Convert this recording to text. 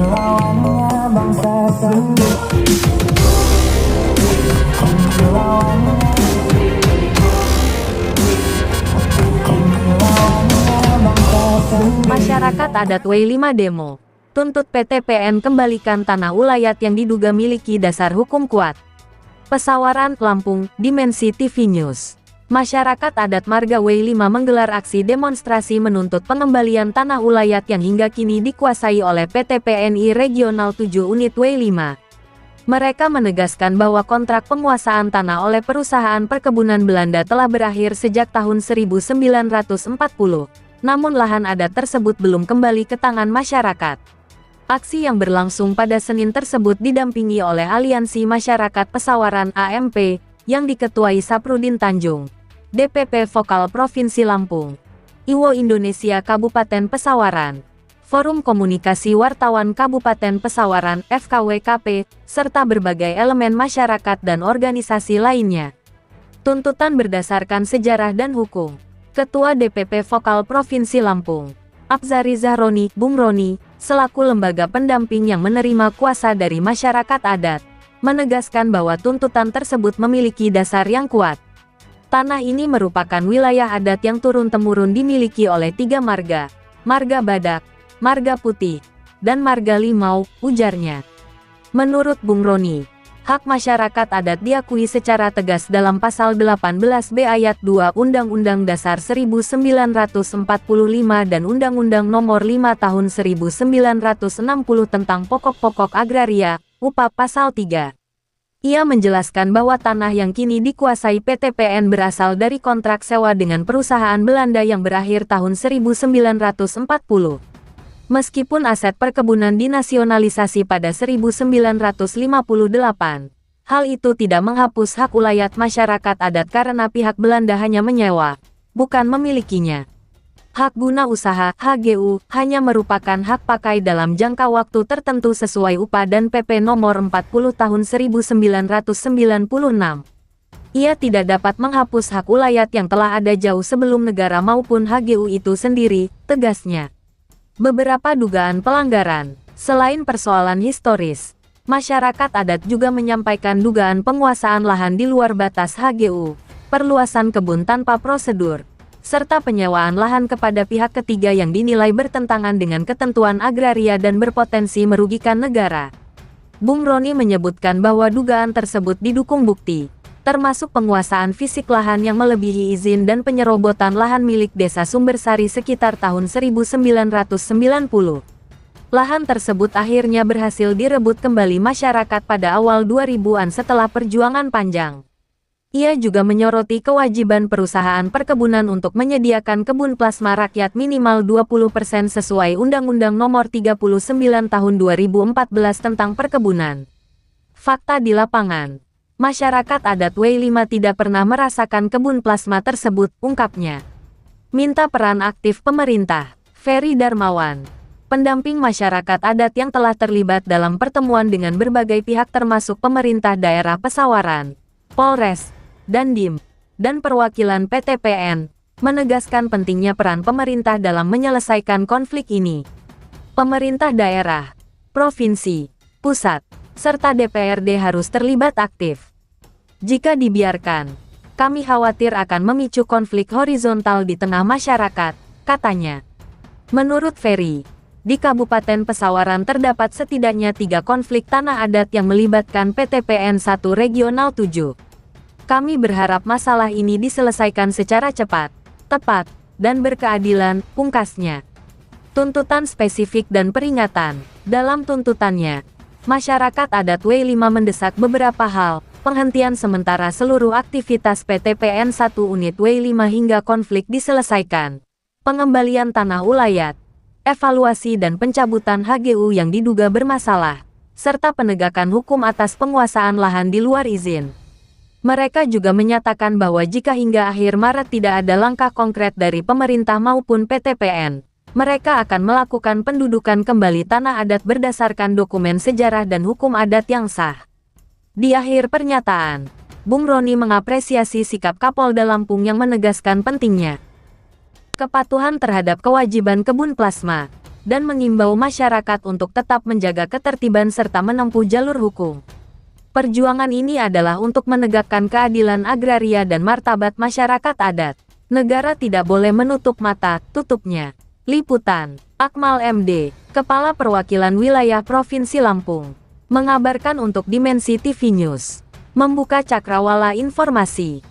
lawannya bangsa sendiri. Masyarakat adat W5 demo. Tuntut PT PN kembalikan tanah ulayat yang diduga miliki dasar hukum kuat. Pesawaran, Lampung, Dimensi TV News. Masyarakat adat Marga W5 menggelar aksi demonstrasi menuntut pengembalian tanah ulayat yang hingga kini dikuasai oleh PT PNI Regional 7 Unit W5. Mereka menegaskan bahwa kontrak penguasaan tanah oleh perusahaan perkebunan Belanda telah berakhir sejak tahun 1940. Namun lahan adat tersebut belum kembali ke tangan masyarakat. Aksi yang berlangsung pada Senin tersebut didampingi oleh Aliansi Masyarakat Pesawaran AMP, yang diketuai Saprudin Tanjung, DPP Vokal Provinsi Lampung, IWO Indonesia Kabupaten Pesawaran, Forum Komunikasi Wartawan Kabupaten Pesawaran FKWKP, serta berbagai elemen masyarakat dan organisasi lainnya. Tuntutan berdasarkan sejarah dan hukum. Ketua DPP Vokal Provinsi Lampung, Abzari Zahroni, Bung Roni, selaku lembaga pendamping yang menerima kuasa dari masyarakat adat, menegaskan bahwa tuntutan tersebut memiliki dasar yang kuat. Tanah ini merupakan wilayah adat yang turun-temurun dimiliki oleh 3 marga, Marga Badak, Marga Putih, dan Marga Limau, ujarnya. Menurut Bung Roni, hak masyarakat adat diakui secara tegas dalam Pasal 18B Ayat 2 Undang-Undang Dasar 1945 dan Undang-Undang Nomor 5 Tahun 1960 tentang Pokok-Pokok Agraria, UPA Pasal 3. Ia menjelaskan bahwa tanah yang kini dikuasai PT PN berasal dari kontrak sewa dengan perusahaan Belanda yang berakhir tahun 1940. Meskipun aset perkebunan dinasionalisasi pada 1958, hal itu tidak menghapus hak ulayat masyarakat adat karena pihak Belanda hanya menyewa, bukan memilikinya. Hak guna usaha (HGU) hanya merupakan hak pakai dalam jangka waktu tertentu sesuai UPA dan PP Nomor 40 Tahun 1996. Ia tidak dapat menghapus hak ulayat yang telah ada jauh sebelum negara maupun HGU itu sendiri, tegasnya. Beberapa dugaan pelanggaran. Selain persoalan historis, masyarakat adat juga menyampaikan dugaan penguasaan lahan di luar batas HGU, perluasan kebun tanpa prosedur, serta penyewaan lahan kepada pihak ketiga yang dinilai bertentangan dengan ketentuan agraria dan berpotensi merugikan negara. Bung Roni menyebutkan bahwa dugaan tersebut didukung bukti, termasuk penguasaan fisik lahan yang melebihi izin dan penyerobotan lahan milik Desa Sumbersari sekitar tahun 1990. Lahan tersebut akhirnya berhasil direbut kembali masyarakat pada awal 2000-an setelah perjuangan panjang. Ia juga menyoroti kewajiban perusahaan perkebunan untuk menyediakan kebun plasma rakyat minimal 20% sesuai Undang-Undang Nomor 39 Tahun 2014 tentang perkebunan. Fakta di lapangan. Masyarakat adat W5 tidak pernah merasakan kebun plasma tersebut, ungkapnya. Minta peran aktif pemerintah. Ferry Darmawan, pendamping masyarakat adat yang telah terlibat dalam pertemuan dengan berbagai pihak termasuk pemerintah daerah Pesawaran, Polres, Dandim, dan perwakilan PT PN, menegaskan pentingnya peran pemerintah dalam menyelesaikan konflik ini. Pemerintah daerah, provinsi, pusat, serta DPRD harus terlibat aktif. Jika dibiarkan, kami khawatir akan memicu konflik horizontal di tengah masyarakat, katanya. Menurut Ferry, di Kabupaten Pesawaran terdapat setidaknya 3 konflik tanah adat yang melibatkan PT PN 1 Regional 7. Kami berharap masalah ini diselesaikan secara cepat, tepat, dan berkeadilan, pungkasnya. Tuntutan spesifik dan peringatan. Dalam tuntutannya, masyarakat adat W5 mendesak beberapa hal, penghentian sementara seluruh aktivitas PT PN 1 Unit W5 hingga konflik diselesaikan, pengembalian tanah ulayat, evaluasi dan pencabutan HGU yang diduga bermasalah, serta penegakan hukum atas penguasaan lahan di luar izin. Mereka juga menyatakan bahwa jika hingga akhir Maret tidak ada langkah konkret dari pemerintah maupun PT PN, mereka akan melakukan pendudukan kembali tanah adat berdasarkan dokumen sejarah dan hukum adat yang sah. Di akhir pernyataan, Bung Roni mengapresiasi sikap Kapolda Lampung yang menegaskan pentingnya kepatuhan terhadap kewajiban kebun plasma. dan mengimbau masyarakat untuk tetap menjaga ketertiban serta menempuh jalur hukum. Perjuangan ini adalah untuk menegakkan keadilan agraria dan martabat masyarakat adat. Negara tidak boleh menutup mata, tutupnya. Liputan, Akmal MD, Kepala Perwakilan Wilayah Provinsi Lampung, mengabarkan untuk Dimensi TV News. Membuka cakrawala informasi.